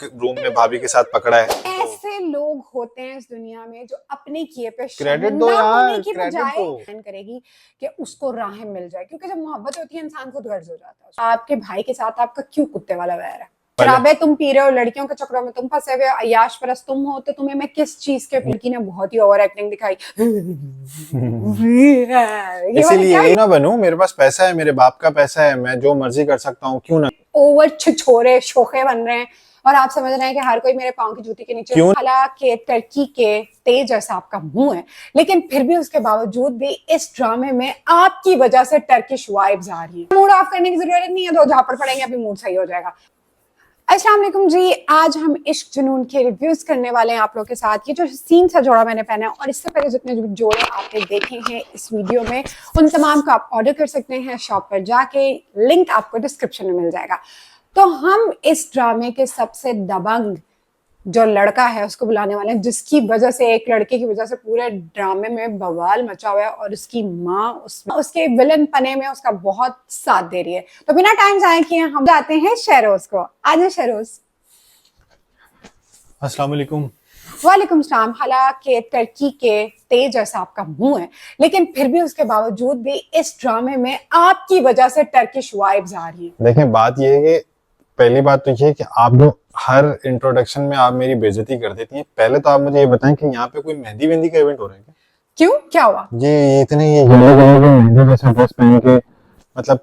Room में भाभी के साथ पकड़ा है। ऐसे लोग होते हैं इस दुनिया में जो अपने किए पे क्रेडिट दो शर्मिंदा यार, होने की क्रेडिट बजाय दो। करेगी कि उसको राहें मिल जाए, क्योंकि जब मोहब्बत होती है इंसान खुद गर्ज हो जाता है। आपके भाई के साथ आपका क्यों कुत्ते वाला वैर है? शराबें तुम पी रहे हो, लड़कियों के चक्करों में तुम फंसे हुए, अय्याश परस्त तुम हो, तो तुम्हें मैं किस चीज के? लड़की ने बहुत ही ओवर एक्टिंग दिखाई। इसीलिए ना बनूं, मेरे पास पैसा है, मेरे बाप का पैसा है, मैं जो मर्जी कर सकता हूँ, क्यों ना? ओवर छिछोरे शोखे बन रहे हैं और आप समझ रहे हैं कि हर कोई मेरे पांव की जूती के नीचे। हालांकि टर्की के तेज जैसा आपका मुंह है, लेकिन फिर भी उसके बावजूद भी इस ड्रामे में आपकी वजह से टर्किश वाइब्स आ रही है। मूड ऑफ करने की जरूरत नहीं है, दो झापड़ पड़ेंगे अभी मूड सही हो जाएगा। अस्सलाम वालेकुम जी, आज हम इश्क जुनून के रिव्यूज करने वाले हैं आप लोगों के साथ। ये जो सीन सा जोड़ा मैंने पहना है और इससे पहले जितने जोड़े आपने देखे हैं इस वीडियो में, उन तमाम को आप ऑर्डर कर सकते हैं शॉप पर जाके, लिंक आपको डिस्क्रिप्शन में मिल जाएगा। तो हम इस ड्रामे के सबसे दबंग जो लड़का है उसको बुलाने वाले हैं, जिसकी वजह से, एक लड़के की वजह से पूरे ड्रामे में बवाल मचा हुआ है और उसकी माँ उसके विलन पने में उसका बहुत साथ दे रही है। तो बिना टाइम जाए किए हम जाते हैं शहरोज को। आज शहरोज। अस्सलाम वालेकुम। वालेकुम सलाम। हालांकि टर्की के तेज जैसा आपका मुंह है, लेकिन फिर भी उसके बावजूद भी इस ड्रामे में आपकी वजह से टर्किश वाइब्स आ रही है। देखें, बात ये है कि पहली बात तो ये है कि आप जो हर इंट्रोडक्शन में आप मेरी बेइज्जती कर देती हैं। पहले तो आप मुझे ये बताएं कि यहाँ पे कोई मेहंदी वेंदी का इवेंट हो रहा है क्या? क्यों, क्या हुआ? ये इतने ये येलो कलर के मेहंदी जैसा ड्रेस पहन के, मतलब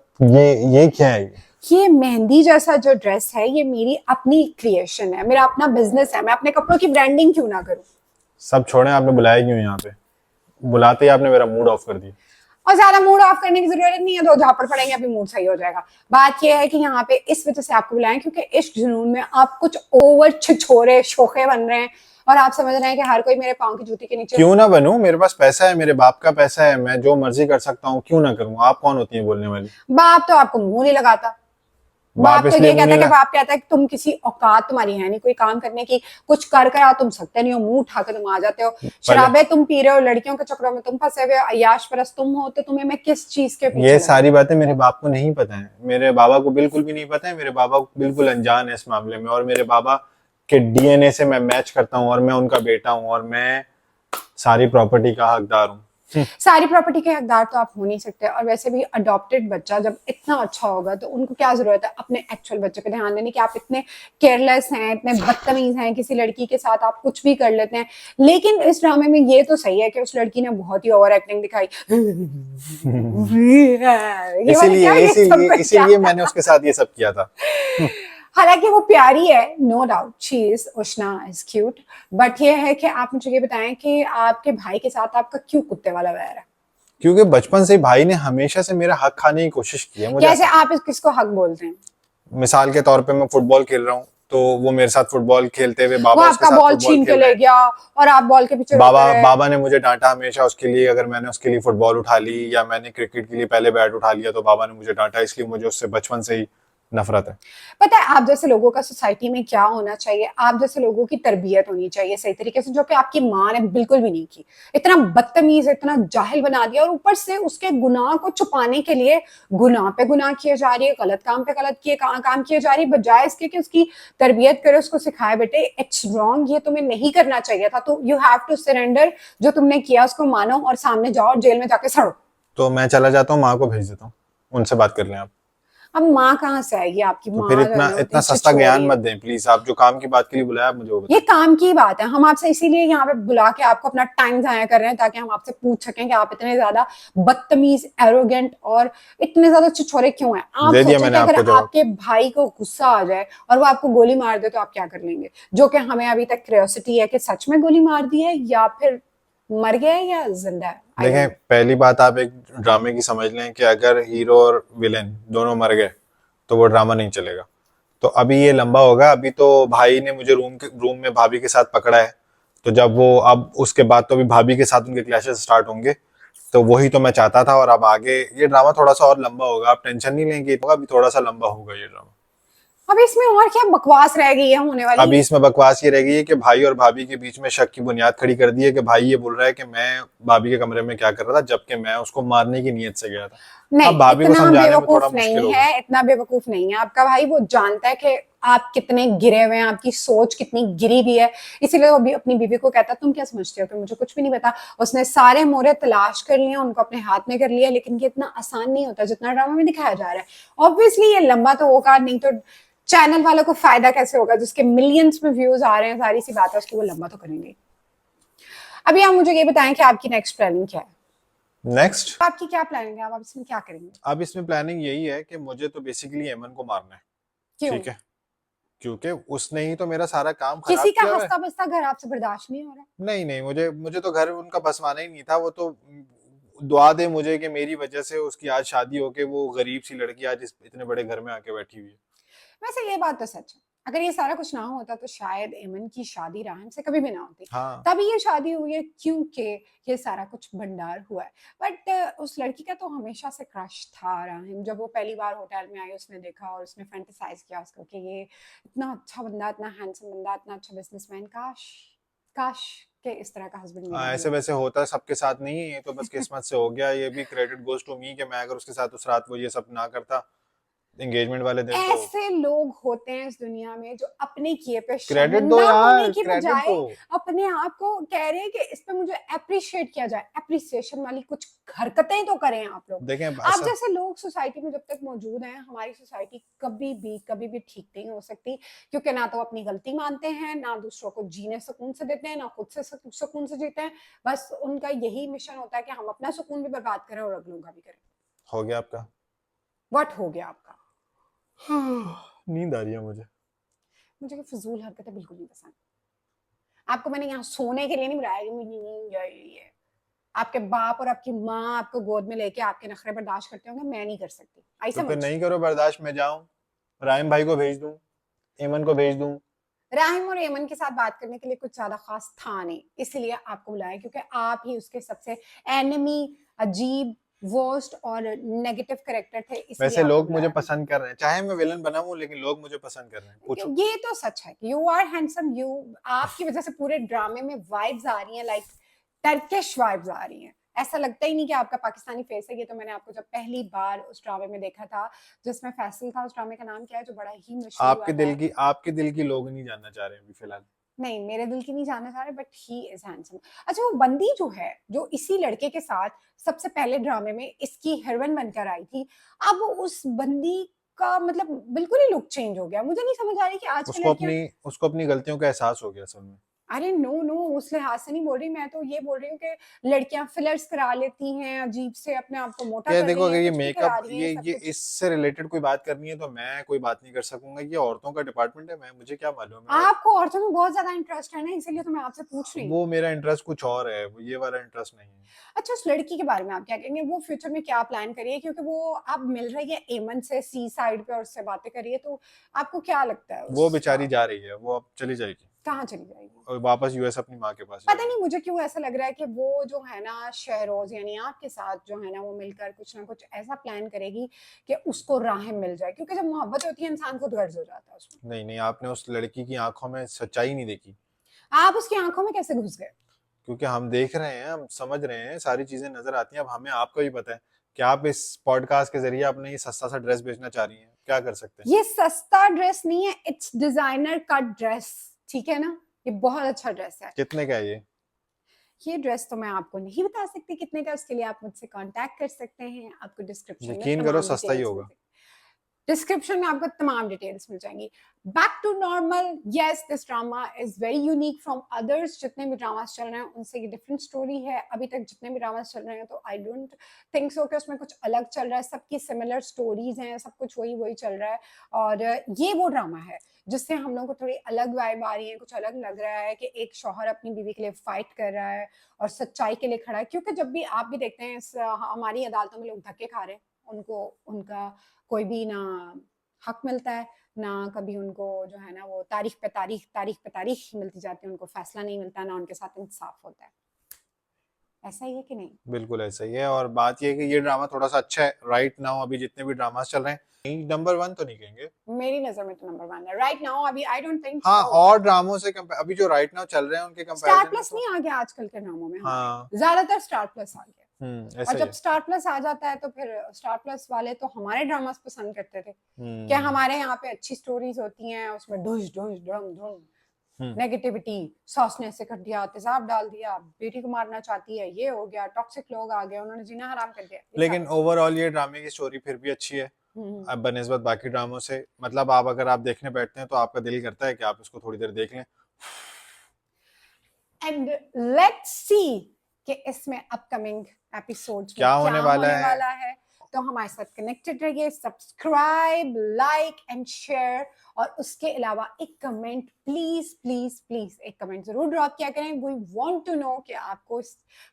ये क्या है? ये मेहंदी जैसा जो ड्रेस है ये मेरी अपनी क्रिएशन है, मेरा अपना बिजनेस है। मैं अपने कपड़ों की ब्रांडिंग क्यों ना करूं? सब छोड़ें, आपने बुलाया क्यों यहाँ पे? बुलाते ही आपने मेरा मूड ऑफ कर दिया। और ज्यादा मूड ऑफ करने की जरूरत नहीं है, दो झापड़ पड़ेंगे अभी मूड सही हो जाएगा। बात यह है कि यहाँ पे इस वजह से आपको बुलाएं क्योंकि इश्क जुनून में आप कुछ ओवर छिछोरे शोखे बन रहे हैं और आप समझ रहे हैं कि हर कोई मेरे पांव की जूती के नीचे। क्यों ना बनूं, मेरे पास पैसा है, मेरे बाप का पैसा है, मैं जो मर्जी कर सकता हूँ, क्यों ना करूँ? आप कौन होती हैं बोलने वाली? बाप तो आपको मुंह नहीं लगाता। बाप तो ये कहता है कि बाप कहता है कि तुम किसी औकात तुम्हारी है नहीं कोई काम करने की, कुछ कर कर तुम सकते नहीं हो, मुंह उठाकर तुम आ जाते हो। शराबें तुम पी रहे हो, लड़कियों के चक्करों में तुम फंसे हुए, अय्याश परस्त तुम हो, तो तुम्हें मैं किस चीज के पीछे? ये सारी बातें मेरे बाप को नहीं पता है, मेरे बाबा को बिल्कुल भी नहीं पता है। मेरे बाबा बिल्कुल अनजान है इस मामले में, और मेरे बाबा के डीएनए से मैं मैच करता हूँ और मैं उनका बेटा हूँ और मैं सारी प्रॉपर्टी का हकदार हूँ। सारी प्रॉपर्टी के हकदार तो आप हो नहीं सकते, और वैसे भी अडॉप्टेड बच्चा जब इतना अच्छा होगा तो उनको क्या जरूरत है अपने एक्चुअल बच्चे पे ध्यान देने की? आप इतने केयरलेस हैं, इतने बदतमीज हैं, किसी लड़की के साथ आप कुछ भी कर लेते हैं। लेकिन इस ड्रामे में ये तो सही है कि उस लड़की ने बहुत ही ओवर एक्टिंग दिखाई। इसीलिए मैंने उसके साथ ये सब किया था। हालांकि वो प्यारी है, no doubt, she is Ushna is cute, but ये है कि आप मुझे ये बताएं कि आपके भाई के साथ आपका क्यों कुत्ते वाला वैर है? क्योंकि बचपन से भाई ने हमेशा से मेरा हक खाने की कोशिश की है। मुझे कैसे आप किसको हक बोलते हैं? मिसाल के तौर पे मैं फुटबॉल खेल रहा हूँ तो वो मेरे साथ फुटबॉल खेलते हुए बाबा आपका बॉल छीन के ले गया और आप बॉल के पीछे बाबा ने मुझे डांटा हमेशा उसके लिए। अगर मैंने उसके लिए फुटबॉल उठा ली या मैंने क्रिकेट के लिए पहले बैट उठा लिया तो बाबा ने मुझे डांटा, इसलिए मुझे उससे बचपन से ही नफरत है। पता है आप जैसे लोगों का सोसाइटी में क्या होना चाहिए? आप जैसे लोगों की तरबियत होनी चाहिए सही तरीके से, जो कि आपकी माँ ने बिल्कुल भी नहीं की। इतना बदतमीज, इतना जाहिल बना दिया, और ऊपर से उसके गुनाह को छुपाने के लिए गुनाह पे गुनाह किए जा रही है, गलत काम पे गलत काम किए जा रही है, बजाय इसके कि उसकी तरबियत करे, उसको सिखाए बेटे इट्स रॉन्ग, ये तुम्हें नहीं करना चाहिए था, तो यू हैव टू सरेंडर, जो तुमने किया उसको मानो और सामने जाओ और जेल में जाके सड़ो। तो मैं चला जाता हूँ, माँ को भेज देता हूँ, उनसे बात कर लें आप। अब माँ कहाँ से आएगी? आपकी तो माँ फिर इतना सस्ता ज्ञान मत दें प्लीज। आप जो काम की बात के लिए बुलाया आप मुझे वो ये काम की बात है, हम आपसे इसीलिए यहाँ पे बुला के आपको अपना टाइम जाया कर रहे हैं ताकि हम आपसे पूछ सकें कि आप इतने ज्यादा बदतमीज, एरोगेंट और इतने ज्यादा छिछोरे क्यों हैं। आप सोचें कि अगर आपके भाई को गुस्सा आ जाए और वो आपको गोली मार दे तो आप क्या कर लेंगे? जो कि हमें अभी तक क्यूरियोसिटी है कि सच में गोली मार दी है या फिर मर गया है या जिंदा है। देखें, पहली बात आप एक ड्रामे की समझ लें कि अगर हीरो और विलेन दोनों मर गए तो वो ड्रामा नहीं चलेगा। तो अभी ये लंबा होगा। अभी तो भाई ने मुझे रूम में भाभी के साथ पकड़ा है, तो जब वो अब उसके बाद तो अभी भाभी के साथ उनके क्लैशेस स्टार्ट होंगे, तो वही तो मैं चाहता था। और अब आगे ये ड्रामा थोड़ा सा और लंबा होगा, आप टेंशन नहीं लेंगे, अभी थोड़ा सा लंबा होगा ये ड्रामा। अभी इसमें और क्या बकवास रह गई है होने वाली? अभी इसमें बकवास ये रह गई है कि भाई और भाभी के बीच में शक की बुनियाद खड़ी कर दी है कि भाई ये बोल रहा है कि मैं भाभी के कमरे में क्या कर रहा था, जबकि मैं उसको मारने की नीयत से गया था। नहीं, अब भाभी को इतना समझाने में बेवकूफ थोड़ा मुश्किल नहीं होगा। है, इतना बेवकूफ नहीं है आपका भाई। वो जानता है कि आप कितने गिरे हुए हैं, आपकी सोच कितनी गिरी भी है, इसीलिए वो भी अपनी बीवी को कहता तुम क्या समझते हो कि मुझे कुछ भी नहीं पता। उसने सारे मोहरे तलाश कर लिए, उनको अपने हाथ में कर लिया, लेकिन ये इतना आसान नहीं होता जितना ड्रामा में दिखाया जा रहा है। ऑब्वियसली ये लंबा तो होगा नहीं, तो चैनल वालों को फायदा कैसे होगा? जिसके मिलियंस में व्यूज आ रहे हैं, सारी सी बात है उसकी, वो लंबा तो करेंगे। अभी आप मुझे ये बताएं कि आपकी नेक्स्ट प्लानिंग क्या है? नेक्स्ट आपकी क्या प्लानिंग है? आप इसमें क्या करेंगे? अब इसमें प्लानिंग यही है कि मुझे तो बेसिकली एमन को मारना है, क्यों? ठीक है, क्योंकि उसने ही तो मेरा सारा काम खराब किसी का किया हुआ है। हंसता बसता घर आपसे बर्दाश्त नहीं हो रहा? नहीं नहीं, मुझे मुझे तो घर उनका बसवाना ही नहीं था। वो तो दुआ दे मुझे कि मेरी वजह से उसकी आज शादी होके वो गरीब सी लड़की आज इतने बड़े घर में आके बैठी हुई है। वैसे ये बात तो सच है, अगर ये सारा कुछ ना होता तो शायद एमन की शादी राहिम से कभी भी ना होती। हाँ, तभी ये शादी हुई है क्योंकि ये सारा कुछ भंडार हुआ है। बट उस लड़की का तो हमेशा से क्रश था राहिम। जब वो पहली बार होटल में आई, उसने देखा और उसने फैंटेसाइज किया उसको कि ये इतना अच्छा बंदा, इतना हैंडसम बंदा, इतना अच्छा बिजनेसमैन, काश काश के इस तरह का हस्बैंड मेरा भी ऐसे होता। वैसे होता है सबके साथ नहीं है, ये तो बस किस्मत से हो गया। ये भी क्रेडिट गोज टू मी कि मैं अगर उसके साथ उस रात वो ये सब ना करता एंगेजमेंट वाले दिन तो। ऐसे लोग होते हैं इस दुनिया में जो अपने किए पे क्रेडिट दो शर्मिंदा होने यार, की क्रेडिट बजाय दो। अपने आप को कह रहे हैं कि इस पे मुझे अप्रिशिएट किया जाए। अप्रिसिएशन वाली कुछ हरकतें तो करें आप लोग। देखें आप ऐसा, जैसे लोग सोसाइटी में जब तक मौजूद हैं, हमारी सोसाइटी कभी भी ठीक नहीं हो सकती, क्योंकि ना तो अपनी गलती मानते हैं, ना दूसरों को जीने सुकून से देते हैं, ना खुद से सुकून से जीते हैं। बस उनका यही मिशन होता है कि हम अपना सुकून भी बर्बाद करें और अगलों का भी करें। हो गया आपका। व्हाट हो गया आपका? नींद आ रही है मुझे। मुझे ये फिजूल हरकतें बिल्कुल नहीं पसंद। आपको मैंने यहाँ सोने के लिए नहीं बुलाया कि मुझे नींद आ रही है। आपके बाप और आपकी माँ आपको गोद में लेके आपके नखरे बर्दाश्त करते होंगे, मैं नहीं कर सकती। आई तो फिर समझ? नहीं करो बर्दाश्त, मैं जाऊं राहिम भाई को भेज दूं, एमन को भेज दूं। राहिम और एमन के साथ बात करने के लिए कुछ ज्यादा खास था नहीं, इसलिए आपको बुलाया, क्योंकि आप ही उसके सबसे एनिमी, अजीब, वर्स्ट और नेगेटिव कैरेक्टर थे, इसलिए वैसे आपको लोग मुझे बुलाया। पसंद कर रहे हैं, चाहे मैं विलन बना हूं लेकिन लोग मुझे पसंद कर रहे हैं, पूछो। ये तो सच है, यू आर हैंडसम, यू, आपकी वजह से पूरे ड्रामे में वाइब्स आ रही हैं, लाइक टर्किश वाइब्स आ रही हैं। ऐसा लगता ही नहीं कि आपका पाकिस्तानी फेस है। ये तो मैंने आपको जब पहली बार उस ड्रामे में देखा था जिसमें फैसल था, उस ड्रामे का नाम क्या है जो बड़ा ही मशहूर हुआ था? आपके दिल की लोग नहीं जानना चाह रहे हैं अभी फिलहाल। नहीं, मेरे दिल की नहीं जानना चाह रहे, बट ही इज हैंडसम। अच्छा, वो बंदी जो है, जो इसी लड़के के साथ सबसे पहले ड्रामे में इसकी हीरोइन बनकर आई थी, अब उस बंदी का मतलब बिल्कुल ही लुक चेंज हो गया। मुझे नहीं समझ आ रही कि आजकल लड़कियां, उसको अपनी गलतियों का एहसास हो गया असल में। अरे नो नो, उस लिहाज से नहीं बोल रही मैं, तो ये बोल रही हूँ कि लड़कियां फिलर्स करा लेती हैं, अजीब से अपने आप को मोटा यार कर देखो, रही अगर हैं, ये कुछ भी करा मेकअप रही हैं, सब ये कुछ। इससे रिलेटेड कोई बात करनी है तो मैं कोई बात नहीं कर सकूंगा। ये औरतों का डिपार्टमेंट है, मैं मुझे क्या मालूम है। आपको औरतों में बहुत ज्यादा इंटरेस्ट है ना, इसीलिए तो मैं आपसे पूछ रही हूँ। वो मेरा इंटरेस्ट कुछ और है, वो ये वाला इंटरेस्ट नहीं है। अच्छा, उस लड़की के बारे में आप क्या कहेंगे? वो फ्यूचर में क्या प्लान करिए, क्योंकि वो अब मिल रही है एमन से सी साइड पे और उससे बातें करिए, तो आपको क्या लगता है वो उसका? बेचारी जा रही है, वो अब चली जाएगी कहाँ चली जाएगी? और वापस यूएस अपनी माँ के पास पता जाएगी। नहीं मुझे क्यों ऐसा लग रहा है कि वो जो है ना शहरोज, यानी आपके साथ जो है ना, वो मिलकर कुछ ना कुछ ऐसा प्लान करेगी कि उसको राहें मिल जाए, क्योंकि जब मोहब्बत होती है इंसान खुद गर्ज हो जाता है उसमें। नहीं नहीं, आपने उस लड़की की आंखों में सच्चाई नहीं देखी। आप उसकी आंखों में कैसे घुस गए? क्योंकि हम देख रहे हैं, हम समझ रहे हैं, सारी चीजें नजर आती हैं। अब हमें आपको भी पता है कि आप इस पॉडकास्ट के जरिए अपने ये सस्ता सा ड्रेस बेचना चाह रही हैं, क्या कर सकते हैं। ये सस्ता ड्रेस नहीं है, इट्स डिजाइनर कट ड्रेस, ठीक है ना? ये बहुत अच्छा ड्रेस है। कितने का है ये ड्रेस तो मैं आपको नहीं बता सकती कितने का, उसके लिए आप मुझसे कांटेक्ट कर सकते हैं। आपको डिस्क्रिप्शन में यकीन करो तमाम सस्ता ही डिटेल्स होगा। डिस्क्रिप्शन में आपको तमाम डिटेल्स मिल जाएंगी। Back to normal, yes this drama is very unique from others. जितने भी ड्रामास चल रहे हैं उनसे ये डिफरेंट स्टोरी है अभी तक जितने भी ड्रामास चल रहे हैं, तो आई डोंट थिंक सो कि उसमें कुछ अलग चल रहा है। सबकी सिमिलर स्टोरीज हैं, सब कुछ वही वही चल रहा है। और ये वो ड्रामा है जिससे हम लोगों को थोड़ी अलग वाइब आ रही है, कुछ अलग लग रहा है कि एक शौहर अपनी बीवी के लिए फाइट कर रहा है और सच्चाई के लिए खड़ा है। क्योंकि जब भी आप भी देखते हैं हमारी अदालतों में लोग धक्के खा रहे हैं, उनको उनका कोई भी ना हक मिलता है, ना कभी उनको जो है ना वो तारीख पे तारीख मिलती जाती है, उनको फैसला नहीं मिलता, ना उनके साथ इंसाफ होता है। ऐसा ही है कि नहीं? बिल्कुल ऐसा ही है। और बात यह है कि ये ड्रामा थोड़ा सा अच्छा है राइट नाउ। अभी जितने भी ड्रामास चल रहे हैं, नंबर 1 तो नहीं कहेंगे, मेरी नजर में तो नंबर 1 है राइट नाउ। अभी आई डोंट थिंक हाँ, सो। और ड्रामों से अभी जो राइट नाउ चल रहे हैं उनके स्टार कंपैरिजन में प्लस तो नहीं आ गया आजकल के ड्रामों में हमारे, हाँ। ज्यादातर स्टार प्लस आ गया। ऐसा और ही जब है। स्टार प्लस आ जाता है तो फिर स्टार प्लस वाले तो हमारे ड्रामास पसंद करते थे हम्म कि हमारे यहाँ पे अच्छी स्टोरीज होती हैं, उसमें ढूंढ ढूंढ ढूंढ ढूंढ नेगेटिविटी, सॉस ने ऐसे कर दिया, तेजाब डाल दिया, बेटी को मारना चाहती है, ये हो गया, टॉक्सिक लोग आ गए, उन्होंने जीना हराम कर दिया, ये लेकिन सारा। ओवरऑल ये ड्रामे की स्टोरी फिर भी अच्छी है हम्म। अब बनिस्बत बाकी ड्रामों से। मतलब आप अगर आप देखने बैठते हैं तो आपका दिल करता है कि आप इसको थोड़ी देर देख लें। एंड लेट्स सी कि इसमें अपकमिंग एपिसोड्स में क्या क्या होने वाला होने है। वाला है। तो हमारे साथ कनेक्टेड रहिए, सब्सक्राइब, लाइक एंड शेयर, और उसके अलावा एक कमेंट, प्लीज प्लीज प्लीज एक कमेंट जरूर ड्रॉप किया करें। वी वांट टू नो कि आपको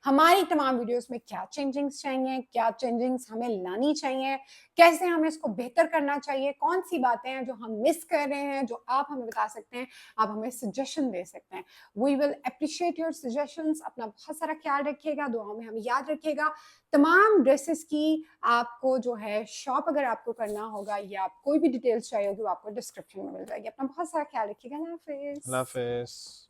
हमारी तमाम वीडियोस में क्या चेंजिंग्स चाहिए, क्या चेंजिंग्स हमें लानी चाहिए, कैसे हमें इसको बेहतर करना चाहिए, कौन सी बातें हैं जो हम मिस कर रहे हैं जो आप हमें बता सकते हैं, आप हमें सजेशन दे सकते हैं। We will appreciate your suggestions. अपना बहुत सारा ख्याल रखिएगा, दुआओं में हमें याद रखिएगा। तमाम ड्रेसेस की आपको जो है शॉप अगर आपको करना होगा या आप कोई भी डिटेल्स चाहिए होगी वो आपको डिस्क्रिप्शन में मिल जाएगी। अपना बहुत सारा ख्याल रखिएगा। अल्लाह हाफिज़। अल्लाह हाफिज़।